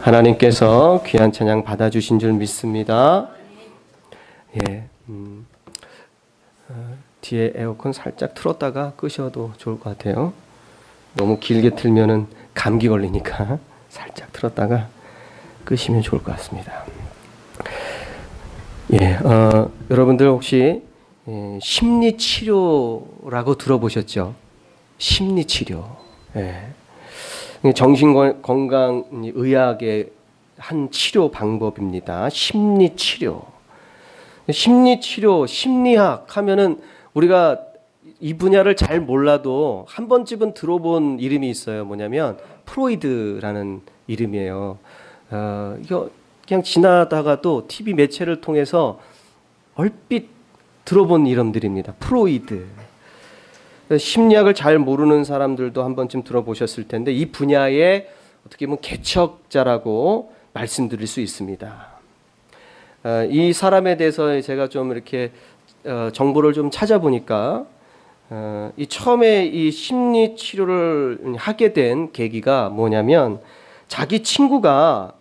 하나님께서 귀한 찬양 받아주신 줄 믿습니다. 예, 뒤에 에어컨 살짝 틀었다가 끄셔도 좋을 것 같아요. 너무 길게 틀면은 감기 걸리니까 살짝 틀었다가 끄시면 좋을 것 같습니다. 예, 여러분들 혹시 심리치료라고 들어보셨죠? 심리치료. 예. 정신건강의학의 한 치료 방법입니다. 심리치료. 심리치료, 심리학 하면은 우리가 이 분야를 잘 몰라도 한 번쯤은 들어본 이름이 있어요. 뭐냐면 프로이드라는 이름이에요. 이거 그냥 지나다가도 TV 매체를 통해서 얼핏 들어본 이름들입니다. 프로이드. 심리학을 잘 모르는 사람들도 한 번쯤 들어보셨을 텐데 이 분야의 어떻게 보면 개척자라고 말씀드릴 수 있습니다. 이 사람에 대해서 제가 좀 이렇게 정보를 좀 찾아보니까 이 처음에 이 심리 치료를 하게 된 계기가 뭐냐면 자기 친구가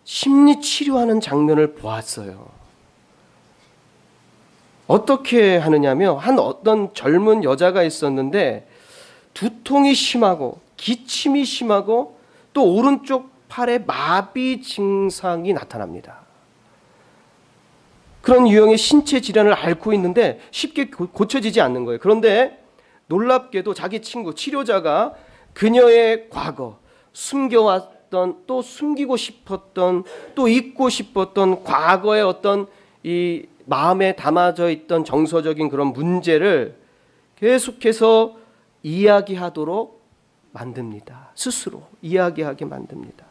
심리 치료하는 장면을 보았어요. 어떻게 하느냐면 한 어떤 젊은 여자가 있었는데 두통이 심하고 기침이 심하고 또 오른쪽 팔에 마비 증상이 나타납니다. 그런 유형의 신체 질환을 앓고 있는데 쉽게 고쳐지지 않는 거예요. 그런데 놀랍게도 자기 친구 치료자가 그녀의 과거, 숨겨왔던 또 숨기고 싶었던 또 잊고 싶었던 과거의 어떤 이 마음에 담아져 있던 정서적인 그런 문제를 계속해서 이야기하도록 만듭니다. 스스로 이야기하게 만듭니다.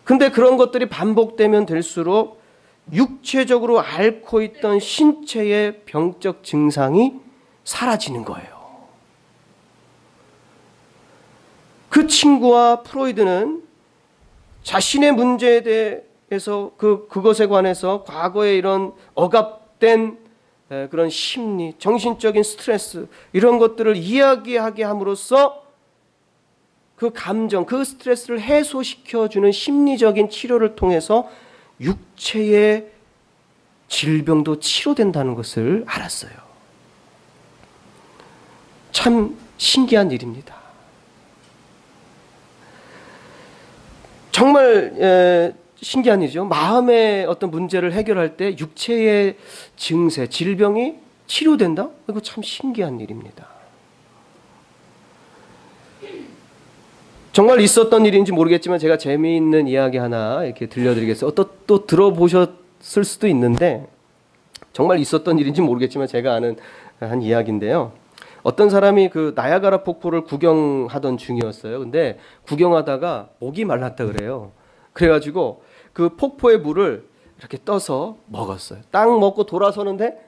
근데 그런 것들이 반복되면 될수록 육체적으로 앓고 있던 신체의 병적 증상이 사라지는 거예요. 그 친구와 프로이드는 자신의 문제에 대해서 그것에 관해서 과거의 이런 억압된 그런 심리, 정신적인 스트레스 이런 것들을 이야기하게 함으로써 그 감정, 그 스트레스를 해소시켜주는 심리적인 치료를 통해서 육체의 질병도 치료된다는 것을 알았어요. 참 신기한 일입니다. 정말 신기한 일이죠. 마음의 어떤 문제를 해결할 때 육체의 증세, 질병이 치료된다? 이거 참 신기한 일입니다. 정말 있었던 일인지 모르겠지만 제가 재미있는 이야기 하나 이렇게 들려드리겠어요. 또 들어보셨을 수도 있는데 정말 있었던 일인지 모르겠지만 제가 아는 한 이야기인데요. 어떤 사람이 그 나야가라 폭포를 구경하던 중이었어요. 근데 구경하다가 목이 말랐다 그래요. 그래가지고 그 폭포의 물을 이렇게 떠서 먹었어요. 딱 먹고 돌아서는데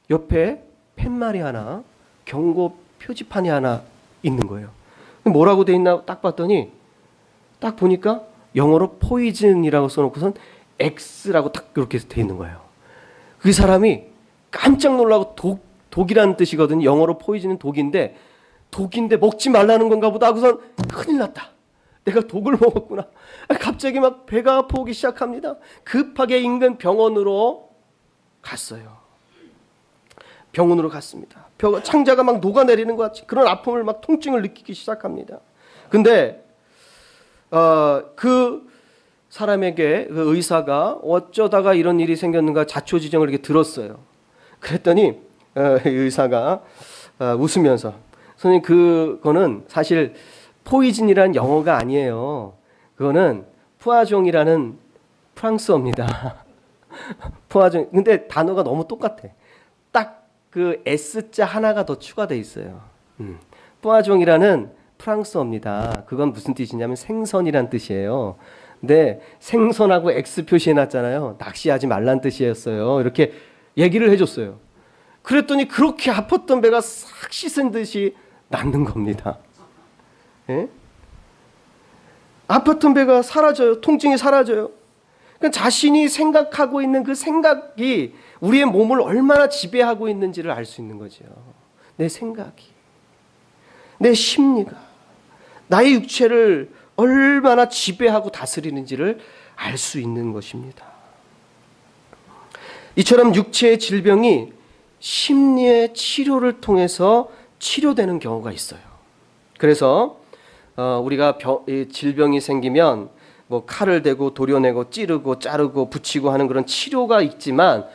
옆에 팻말이 하나, 경고 표지판이 하나 있는 거예요. 뭐라고 돼 있나 딱 봤더니 딱 보니까 영어로 포이즌이라고 써놓고선 X라고 딱 그렇게 돼 있는 거예요. 그 사람이 깜짝 놀라고 독이라는 뜻이거든요. 영어로 포이즌은 독인데 먹지 말라는 건가 보다 하고선 큰일 났다. 내가 독을 먹었구나. 갑자기 막 배가 아프기 시작합니다. 급하게 인근 병원으로 갔어요. 병원으로 갔습니다. 창자가 막 녹아내리는 것 같이 그런 아픔을 막 통증을 느끼기 시작합니다. 근데 그 사람에게 그 의사가 어쩌다가 이런 일이 생겼는가 자초지종을 이렇게 들었어요. 그랬더니 의사가 웃으면서 선생님 그거는 사실 포이즌이라는 영어가 아니에요. 그거는 푸아종이라는 프랑스어입니다. 푸아종. 근데 단어가 너무 똑같아. 딱 그 S자 하나가 더 추가돼 있어요. 푸아종이라는 프랑스어입니다. 그건 무슨 뜻이냐면 생선이란 뜻이에요. 근데 생선하고 X 표시해놨잖아요. 낚시하지 말란 뜻이었어요. 이렇게 얘기를 해줬어요. 그랬더니 그렇게 아팠던 배가 싹 씻은 듯이 낫는 겁니다. 예? 아팠던 배가 사라져요. 통증이 사라져요. 그러니까 자신이 생각하고 있는 그 생각이 우리의 몸을 얼마나 지배하고 있는지를 알 수 있는 거죠. 내 생각이, 내 심리가 나의 육체를 얼마나 지배하고 다스리는지를 알 수 있는 것입니다. 이처럼 육체의 질병이 심리의 치료를 통해서 치료되는 경우가 있어요. 그래서 우리가 질병이 생기면 뭐 칼을 대고 도려내고 찌르고 자르고 붙이고 하는 그런 치료가 있지만,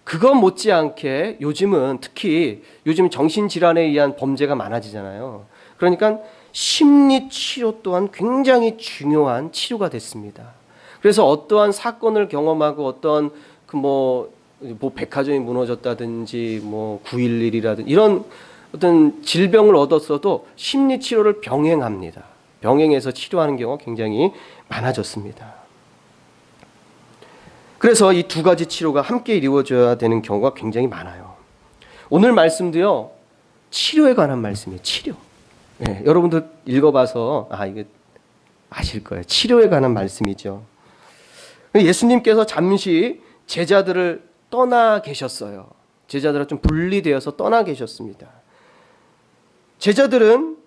그거 못지않게 요즘은 특히 요즘 정신질환에 의한 범죄가 많아지잖아요. 그러니까 심리치료 또한 굉장히 중요한 치료가 됐습니다. 그래서 어떠한 사건을 경험하고 어떠한 뭐 백화점이 무너졌다든지 뭐 9.11이라든지 이런 어떤 질병을 얻었어도 심리치료를 병행합니다. 병행해서 치료하는 경우가 굉장히 많아졌습니다. 그래서 이 두 가지 치료가 함께 이루어져야 되는 경우가 굉장히 많아요. 오늘 말씀도요, 치료에 관한 말씀이에요. 치료. 네, 여러분들 읽어봐서 이게 아실 거예요. 치료에 관한 말씀이죠. 예수님께서 잠시 제자들을 떠나 계셨어요. 제자들은 좀 분리되어서 떠나 계셨습니다. 제자들은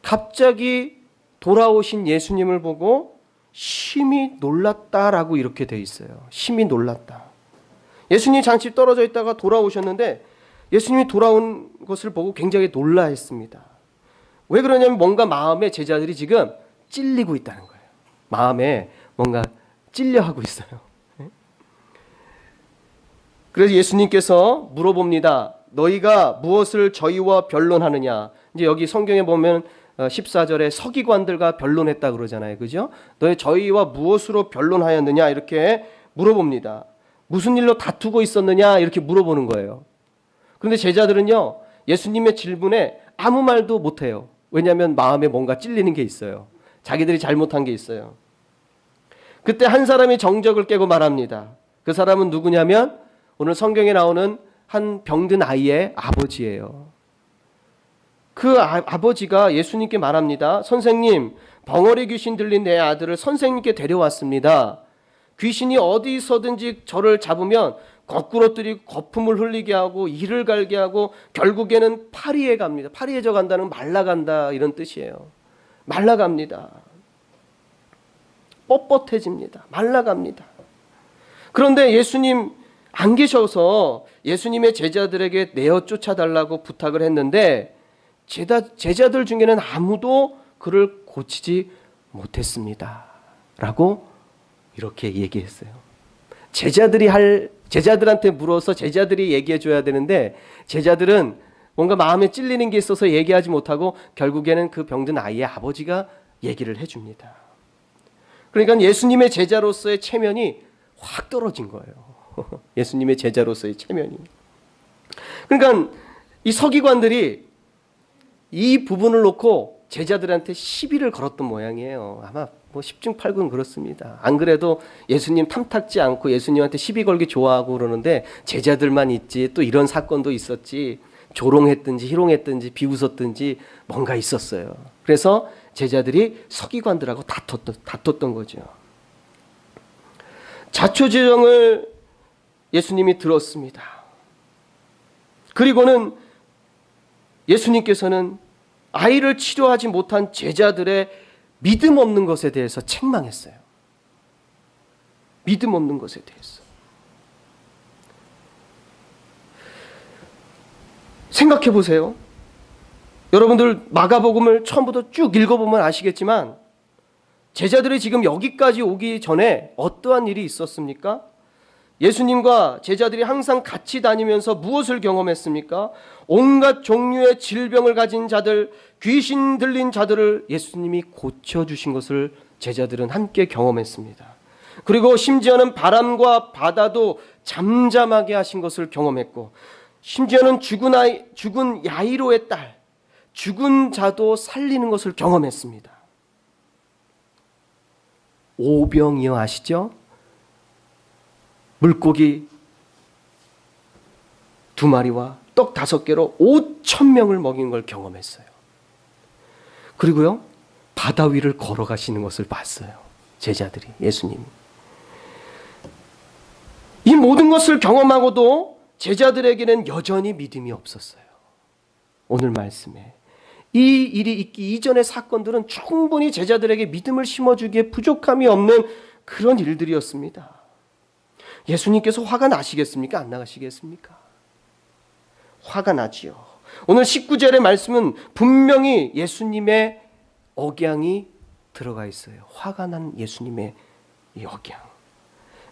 갑자기 돌아오신 예수님을 보고 심히 놀랐다라고 이렇게 돼 있어요. 심히 놀랐다. 예수님이 잠시 떨어져 있다가 돌아오셨는데 예수님이 돌아온 것을 보고 굉장히 놀라했습니다. 왜 그러냐면 뭔가 마음에 제자들이 지금 찔리고 있다는 거예요. 마음에 뭔가 찔려하고 있어요. 그래서 예수님께서 물어봅니다. 너희가 무엇을 저희와 변론하느냐? 이제 여기 성경에 보면 14절에 서기관들과 변론했다 그러잖아요. 그죠? 너희 저희와 무엇으로 변론하였느냐? 이렇게 물어봅니다. 무슨 일로 다투고 있었느냐? 이렇게 물어보는 거예요. 그런데 제자들은요, 예수님의 질문에 아무 말도 못해요. 왜냐하면 마음에 뭔가 찔리는 게 있어요. 자기들이 잘못한 게 있어요. 그때 한 사람이 정적을 깨고 말합니다. 그 사람은 누구냐면 오늘 성경에 나오는 한 병든 아이의 아버지예요. 그 아버지가 예수님께 말합니다. 선생님, 벙어리 귀신 들린 내 아들을 선생님께 데려왔습니다. 귀신이 어디서든지 저를 잡으면 거꾸러뜨리고 거품을 흘리게 하고 이를 갈게 하고 결국에는 파리에 갑니다. 파리해져 간다는 말라간다 이런 뜻이에요. 말라갑니다. 뻣뻣해집니다. 말라갑니다. 그런데 예수님 안 계셔서 예수님의 제자들에게 내어 쫓아달라고 부탁을 했는데 제자들 중에는 아무도 그를 고치지 못했습니다. 라고 이렇게 얘기했어요. 제자들한테 물어서 제자들이 얘기해 줘야 되는데 제자들은 뭔가 마음에 찔리는 게 있어서 얘기하지 못하고 결국에는 그 병든 아이의 아버지가 얘기를 해줍니다. 그러니까 예수님의 제자로서의 체면이 확 떨어진 거예요. 예수님의 제자로서의 체면이. 그러니까 이 서기관들이 이 부분을 놓고 제자들한테 시비를 걸었던 모양이에요. 아마 뭐 10중 8군 그렇습니다. 안 그래도 예수님 탐탁지 않고 예수님한테 시비 걸기 좋아하고 그러는데 제자들만 있지 또 이런 사건도 있었지, 조롱했든지 희롱했든지 비웃었든지 뭔가 있었어요. 그래서 제자들이 서기관들하고 다퉜던 거죠. 자초지종을 예수님이 들었습니다. 그리고는 예수님께서는 아이를 치료하지 못한 제자들의 믿음 없는 것에 대해서 책망했어요. 믿음 없는 것에 대해서. 생각해 보세요. 여러분들 마가복음을 처음부터 쭉 읽어보면 아시겠지만 제자들이 지금 여기까지 오기 전에 어떠한 일이 있었습니까? 예수님과 제자들이 항상 같이 다니면서 무엇을 경험했습니까? 온갖 종류의 질병을 가진 자들, 귀신 들린 자들을 예수님이 고쳐주신 것을 제자들은 함께 경험했습니다. 그리고 심지어는 바람과 바다도 잠잠하게 하신 것을 경험했고, 심지어는 죽은 야이로의 딸, 죽은 자도 살리는 것을 경험했습니다. 오병이어 아시죠? 물고기 2마리와 떡 5개로 5,000명을 먹인 걸 경험했어요. 그리고요, 바다 위를 걸어가시는 것을 봤어요. 제자들이, 예수님이. 이 모든 것을 경험하고도 제자들에게는 여전히 믿음이 없었어요. 오늘 말씀에 이 일이 있기 이전의 사건들은 충분히 제자들에게 믿음을 심어주기에 부족함이 없는 그런 일들이었습니다. 예수님께서 화가 나시겠습니까? 안 나가시겠습니까? 화가 나지요. 오늘 19절의 말씀은 분명히 예수님의 억양이 들어가 있어요. 화가 난 예수님의 이 억양.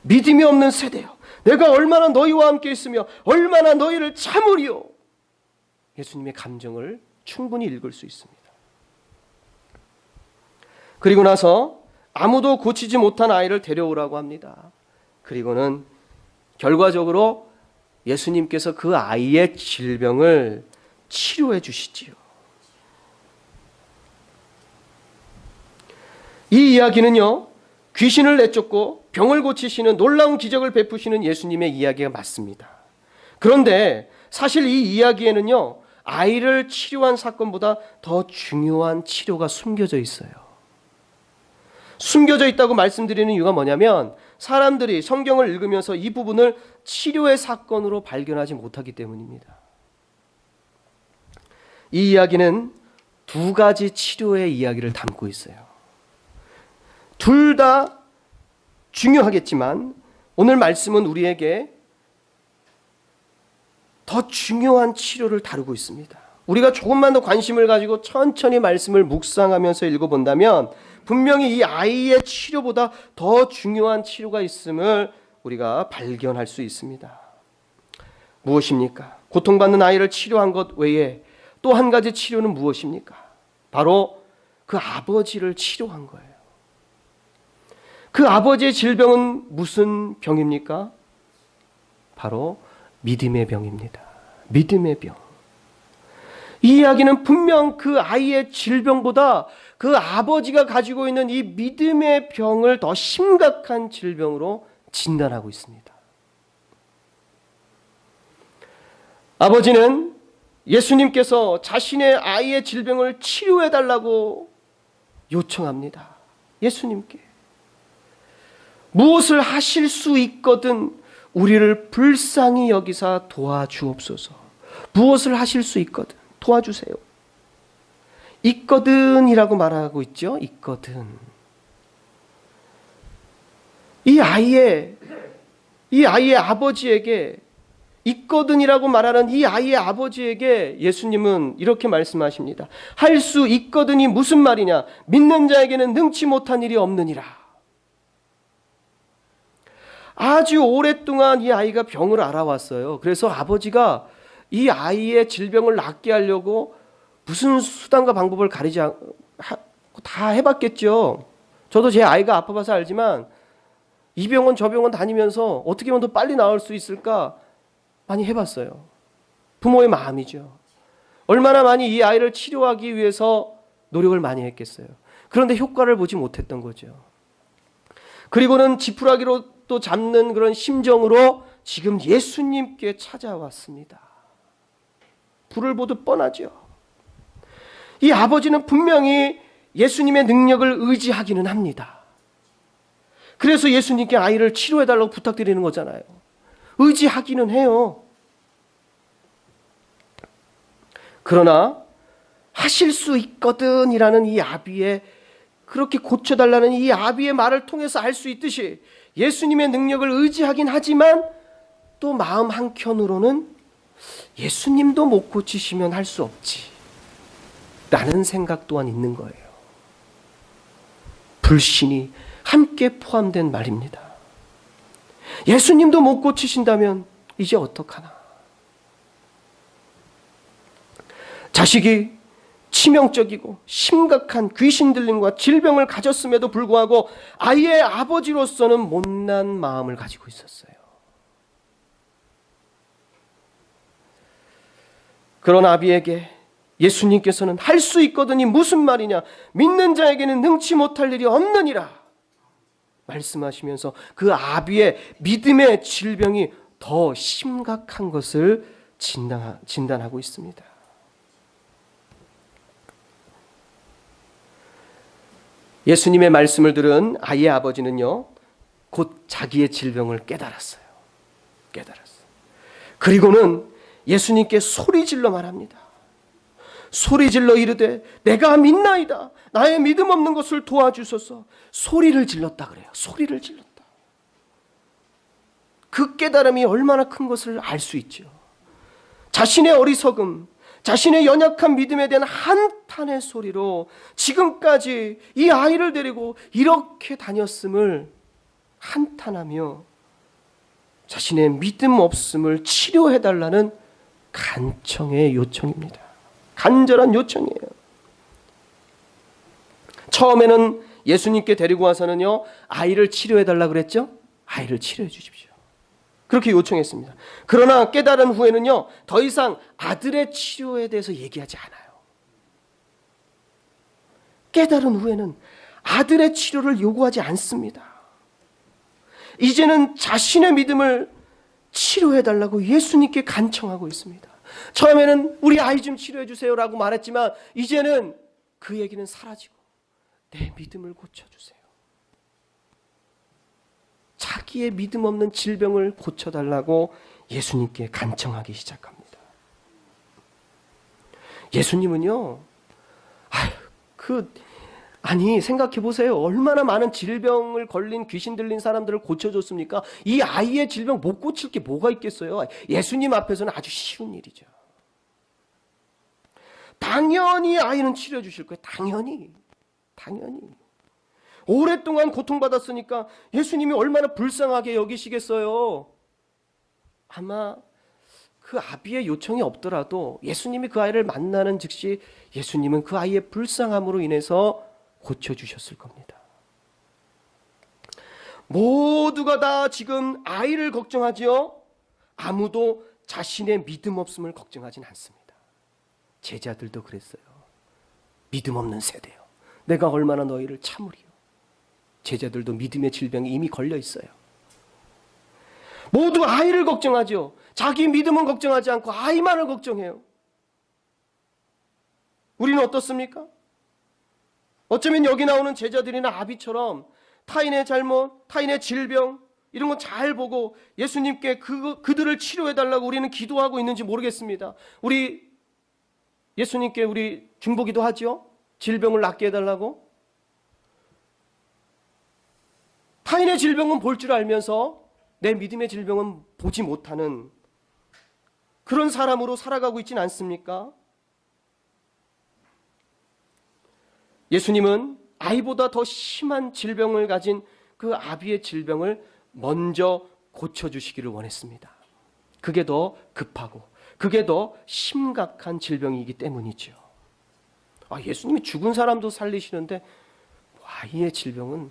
믿음이 없는 세대여, 내가 얼마나 너희와 함께 있으며 얼마나 너희를 참으리요. 예수님의 감정을 충분히 읽을 수 있습니다. 그리고 나서 아무도 고치지 못한 아이를 데려오라고 합니다. 그리고는 결과적으로 예수님께서 그 아이의 질병을 치료해 주시지요. 이 이야기는요, 귀신을 내쫓고 병을 고치시는 놀라운 기적을 베푸시는 예수님의 이야기가 맞습니다. 그런데 사실 이 이야기에는요, 아이를 치료한 사건보다 더 중요한 치료가 숨겨져 있어요. 숨겨져 있다고 말씀드리는 이유가 뭐냐면, 사람들이 성경을 읽으면서 이 부분을 치료의 사건으로 발견하지 못하기 때문입니다. 이 이야기는 두 가지 치료의 이야기를 담고 있어요. 둘 다 중요하겠지만 오늘 말씀은 우리에게 더 중요한 치료를 다루고 있습니다. 우리가 조금만 더 관심을 가지고 천천히 말씀을 묵상하면서 읽어본다면 분명히 이 아이의 치료보다 더 중요한 치료가 있음을 우리가 발견할 수 있습니다. 무엇입니까? 고통받는 아이를 치료한 것 외에 또 한 가지 치료는 무엇입니까? 바로 그 아버지를 치료한 거예요. 그 아버지의 질병은 무슨 병입니까? 바로 믿음의 병입니다. 믿음의 병. 이 이야기는 분명 그 아이의 질병보다 그 아버지가 가지고 있는 이 믿음의 병을 더 심각한 질병으로 진단하고 있습니다. 아버지는 예수님께서 자신의 아이의 질병을 치료해달라고 요청합니다. 예수님께. 무엇을 하실 수 있거든 우리를 불쌍히 여기사 도와주옵소서. 무엇을 하실 수 있거든 도와주세요. 있거든이라고 말하고 있죠. 있거든. 이 아이의 아버지에게, 있거든이라고 말하는 이 아이의 아버지에게 예수님은 이렇게 말씀하십니다. 할 수 있거든이 무슨 말이냐? 믿는 자에게는 능치 못한 일이 없느니라. 아주 오랫동안 이 아이가 병을 앓아왔어요. 그래서 아버지가 이 아이의 질병을 낫게 하려고 무슨 수단과 방법을 가리지 않고 다 해봤겠죠. 저도 제 아이가 아파봐서 알지만 이 병원 저 병원 다니면서 어떻게 하면 더 빨리 나을 수 있을까 많이 해봤어요. 부모의 마음이죠. 얼마나 많이 이 아이를 치료하기 위해서 노력을 많이 했겠어요. 그런데 효과를 보지 못했던 거죠. 그리고는 지푸라기로 또 잡는 그런 심정으로 지금 예수님께 찾아왔습니다. 불을 보듯 뻔하죠. 이 아버지는 분명히 예수님의 능력을 의지하기는 합니다. 그래서 예수님께 아이를 치료해달라고 부탁드리는 거잖아요. 의지하기는 해요. 그러나 하실 수 있거든이라는 이 아비의, 그렇게 고쳐달라는 이 아비의 말을 통해서 알 수 있듯이 예수님의 능력을 의지하긴 하지만 또 마음 한켠으로는 예수님도 못 고치시면 할 수 없지 라는 생각 또한 있는 거예요. 불신이 함께 포함된 말입니다. 예수님도 못 고치신다면 이제 어떡하나. 자식이 치명적이고 심각한 귀신 들림과 질병을 가졌음에도 불구하고 아이의 아버지로서는 못난 마음을 가지고 있었어요. 그런 아비에게 예수님께서는 할 수 있거든이 무슨 말이냐, 믿는 자에게는 능치 못할 일이 없느니라 말씀하시면서 그 아비의 믿음의 질병이 더 심각한 것을 진단하고 있습니다. 예수님의 말씀을 들은 아이의 아버지는요, 곧 자기의 질병을 깨달았어요. 그리고는 예수님께 소리질러 말합니다. 소리질러 이르되 내가 믿나이다. 나의 믿음 없는 것을 도와주소서. 소리를 질렀다 그래요. 소리를 질렀다. 그 깨달음이 얼마나 큰 것을 알 수 있죠. 자신의 어리석음, 자신의 연약한 믿음에 대한 한탄의 소리로 지금까지 이 아이를 데리고 이렇게 다녔음을 한탄하며 자신의 믿음 없음을 치료해달라는 간청의 요청입니다. 간절한 요청이에요. 처음에는 예수님께 데리고 와서는요, 아이를 치료해달라 그랬죠? 아이를 치료해 주십시오. 그렇게 요청했습니다. 그러나 깨달은 후에는요, 더 이상 아들의 치료에 대해서 얘기하지 않아요. 깨달은 후에는 아들의 치료를 요구하지 않습니다. 이제는 자신의 믿음을 치료해달라고 예수님께 간청하고 있습니다. 처음에는 우리 아이 좀 치료해 주세요라고 말했지만 이제는 그 얘기는 사라지고 내 믿음을 고쳐주세요. 자기의 믿음 없는 질병을 고쳐달라고 예수님께 간청하기 시작합니다. 예수님은요, 생각해 보세요. 얼마나 많은 질병을 걸린 귀신 들린 사람들을 고쳐줬습니까? 이 아이의 질병 못 고칠 게 뭐가 있겠어요? 예수님 앞에서는 아주 쉬운 일이죠. 당연히 아이는 치료해 주실 거예요. 당연히. 오랫동안 고통받았으니까 예수님이 얼마나 불쌍하게 여기시겠어요. 아마 그 아비의 요청이 없더라도 예수님이 그 아이를 만나는 즉시 예수님은 그 아이의 불쌍함으로 인해서 고쳐주셨을 겁니다. 모두가 다 지금 아이를 걱정하지요. 아무도 자신의 믿음 없음을 걱정하진 않습니다. 제자들도 그랬어요. 믿음 없는 세대요. 내가 얼마나 너희를 참으리요. 제자들도 믿음의 질병이 이미 걸려 있어요. 모두 아이를 걱정하죠. 자기 믿음은 걱정하지 않고 아이만을 걱정해요. 우리는 어떻습니까? 어쩌면 여기 나오는 제자들이나 아비처럼 타인의 잘못, 타인의 질병 이런 거 잘 보고 예수님께 그들을 치료해달라고 우리는 기도하고 있는지 모르겠습니다. 우리 예수님께 우리 중보기도 하죠. 질병을 낫게 해달라고. 타인의 질병은 볼 줄 알면서 내 믿음의 질병은 보지 못하는 그런 사람으로 살아가고 있지는 않습니까? 예수님은 아이보다 더 심한 질병을 가진 그 아비의 질병을 먼저 고쳐주시기를 원했습니다. 그게 더 급하고 그게 더 심각한 질병이기 때문이죠. 예수님이 죽은 사람도 살리시는데 아이의 질병은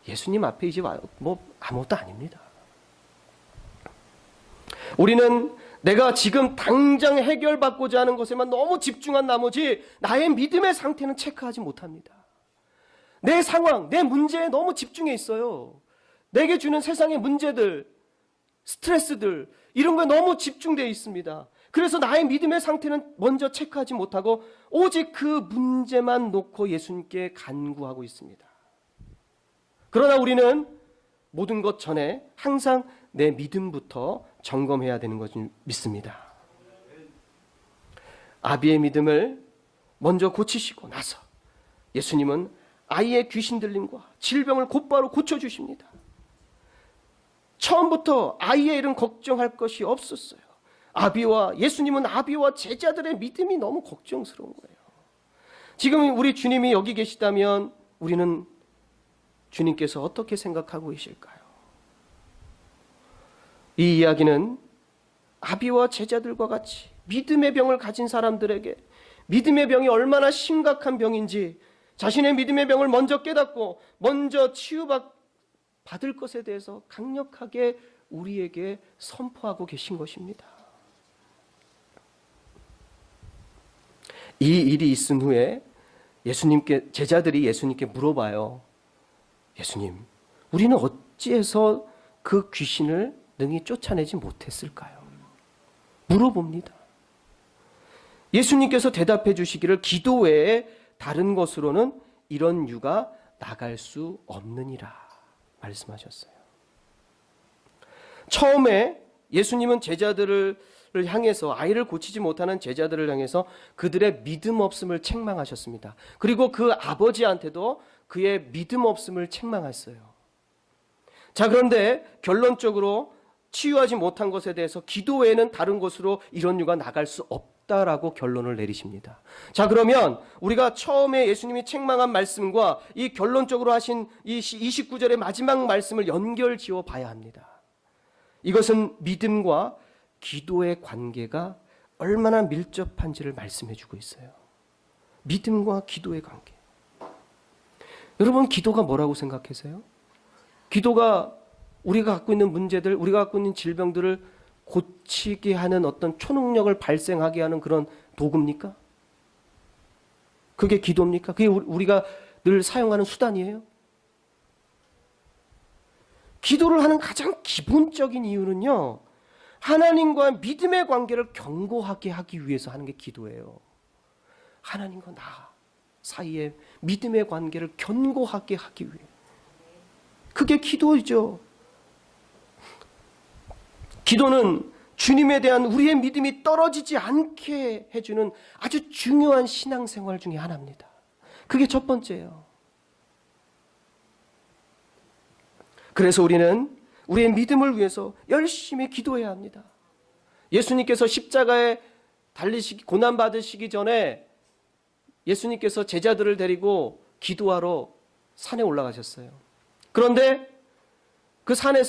예수님 앞에 이제 아무것도 아닙니다. 우리는 내가 지금 당장 해결받고자 하는 것에만 너무 집중한 나머지 나의 믿음의 상태는 체크하지 못합니다. 내 상황, 내 문제에 너무 집중해 있어요. 내게 주는 세상의 문제들, 스트레스들 이런 거에 너무 집중되어 있습니다. 그래서 나의 믿음의 상태는 먼저 체크하지 못하고 오직 그 문제만 놓고 예수님께 간구하고 있습니다. 그러나 우리는 모든 것 전에 항상 내 믿음부터 점검해야 되는 것을 믿습니다. 아비의 믿음을 먼저 고치시고 나서 예수님은 아이의 귀신 들림과 질병을 곧바로 고쳐주십니다. 처음부터 아이의 일은 걱정할 것이 없었어요. 예수님은 아비와 제자들의 믿음이 너무 걱정스러운 거예요. 지금 우리 주님이 여기 계시다면 우리는 주님께서 어떻게 생각하고 계실까요? 이 이야기는 아비와 제자들과 같이 믿음의 병을 가진 사람들에게 믿음의 병이 얼마나 심각한 병인지 자신의 믿음의 병을 먼저 깨닫고 먼저 치유받을 것에 대해서 강력하게 우리에게 선포하고 계신 것입니다. 이 일이 있은 후에 제자들이 예수님께 물어봐요. 예수님, 우리는 어찌해서 그 귀신을 능히 쫓아내지 못했을까요? 물어봅니다. 예수님께서 대답해 주시기를 기도 외에 다른 것으로는 이런 유가 나갈 수 없느니라 말씀하셨어요. 처음에 예수님은 제자들을 향해서, 아이를 고치지 못하는 제자들을 향해서 그들의 믿음 없음을 책망하셨습니다. 그리고 그 아버지한테도 그의 믿음 없음을 책망했어요. 자, 그런데 결론적으로 치유하지 못한 것에 대해서 기도 외에는 다른 곳으로 이런 유가 나갈 수 없다라고 결론을 내리십니다. 자, 그러면 우리가 처음에 예수님이 책망한 말씀과 이 결론적으로 하신 이 29절의 마지막 말씀을 연결 지어 봐야 합니다. 이것은 믿음과 기도의 관계가 얼마나 밀접한지를 말씀해 주고 있어요. 믿음과 기도의 관계. 여러분, 기도가 뭐라고 생각하세요? 기도가 우리가 갖고 있는 문제들, 우리가 갖고 있는 질병들을 고치게 하는 어떤 초능력을 발생하게 하는 그런 도구입니까? 그게 기도입니까? 그게 우리가 늘 사용하는 수단이에요? 기도를 하는 가장 기본적인 이유는요, 하나님과 믿음의 관계를 견고하게 하기 위해서 하는 게 기도예요. 하나님과 나 사이에 믿음의 관계를 견고하게 하기 위해. 그게 기도이죠. 기도는 주님에 대한 우리의 믿음이 떨어지지 않게 해주는 아주 중요한 신앙생활 중에 하나입니다. 그게 첫 번째예요. 그래서 우리는 우리의 믿음을 위해서 열심히 기도해야 합니다. 예수님께서 십자가에 달리시기, 고난받으시기 전에 예수님께서 제자들을 데리고 기도하러 산에 올라가셨어요. 그런데 그 산에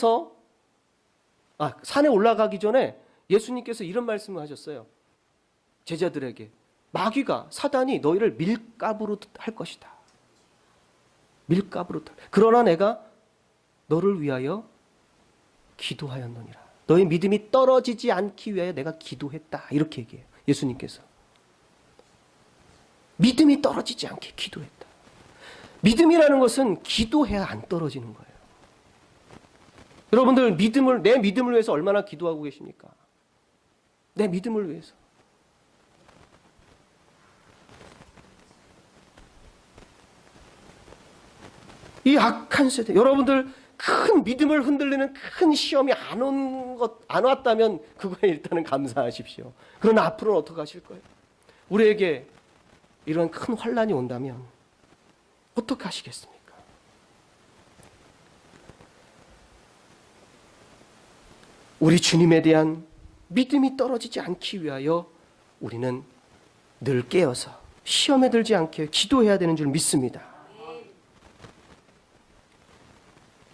올라가기 전에 예수님께서 이런 말씀을 하셨어요. 제자들에게 마귀가, 사단이 너희를 밀가부로 할 것이다. 밀가부로. 그러나 내가 너를 위하여 기도하였느니라. 너희 믿음이 떨어지지 않기 위하여 내가 기도했다. 이렇게 얘기해요. 예수님께서. 믿음이 떨어지지 않게 기도했다. 믿음이라는 것은 기도해야 안 떨어지는 거예요. 여러분들 내 믿음을 위해서 얼마나 기도하고 계십니까? 내 믿음을 위해서. 이 악한 세대, 여러분들 큰 믿음을 흔들리는 큰 시험이 안 왔다면 그거에 일단은 감사하십시오. 그러나 앞으로는 어떻게 하실 거예요? 우리에게 이런 큰 환난이 온다면 어떻게 하시겠습니까? 우리 주님에 대한 믿음이 떨어지지 않기 위하여 우리는 늘 깨어서 시험에 들지 않게 기도해야 되는 줄 믿습니다.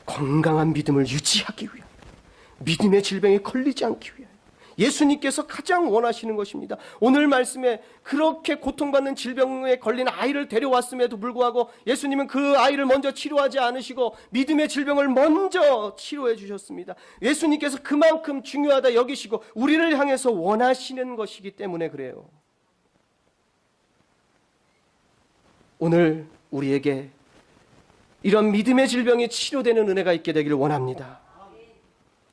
건강한 믿음을 유지하기 위하여, 믿음의 질병에 걸리지 않기 위하여 예수님께서 가장 원하시는 것입니다. 오늘 말씀에 그렇게 고통받는 질병에 걸린 아이를 데려왔음에도 불구하고 예수님은 그 아이를 먼저 치료하지 않으시고 믿음의 질병을 먼저 치료해 주셨습니다. 예수님께서 그만큼 중요하다 여기시고 우리를 향해서 원하시는 것이기 때문에 그래요. 오늘 우리에게 이런 믿음의 질병이 치료되는 은혜가 있게 되기를 원합니다.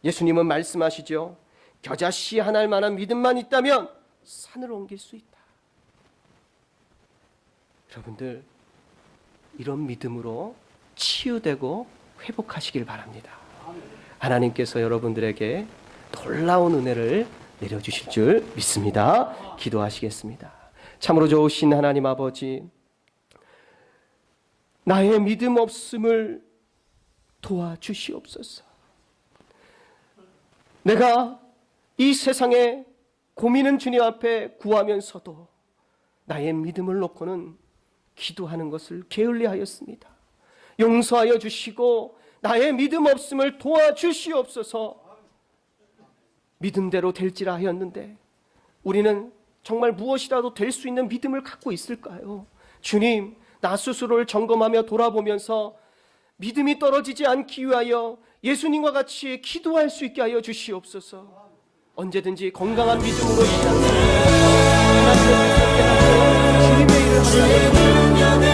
예수님은 말씀하시죠. 겨자씨 하나일 만한 믿음만 있다면 산을 옮길 수 있다. 여러분들 이런 믿음으로 치유되고 회복하시길 바랍니다. 하나님께서 여러분들에게 놀라운 은혜를 내려주실 줄 믿습니다. 기도하시겠습니다. 참으로 좋으신 하나님 아버지, 나의 믿음 없음을 도와주시옵소서. 내가 이 세상에 고민은 주님 앞에 구하면서도 나의 믿음을 놓고는 기도하는 것을 게을리하였습니다. 용서하여 주시고 나의 믿음 없음을 도와주시옵소서. 믿음대로 될지라 하였는데 우리는 정말 무엇이라도 될 수 있는 믿음을 갖고 있을까요? 주님, 나 스스로를 점검하며 돌아보면서 믿음이 떨어지지 않기 위하여 예수님과 같이 기도할 수 있게 하여 주시옵소서. 언제든지 건강한 믿음으로 이 땅에 주님의 일을 하여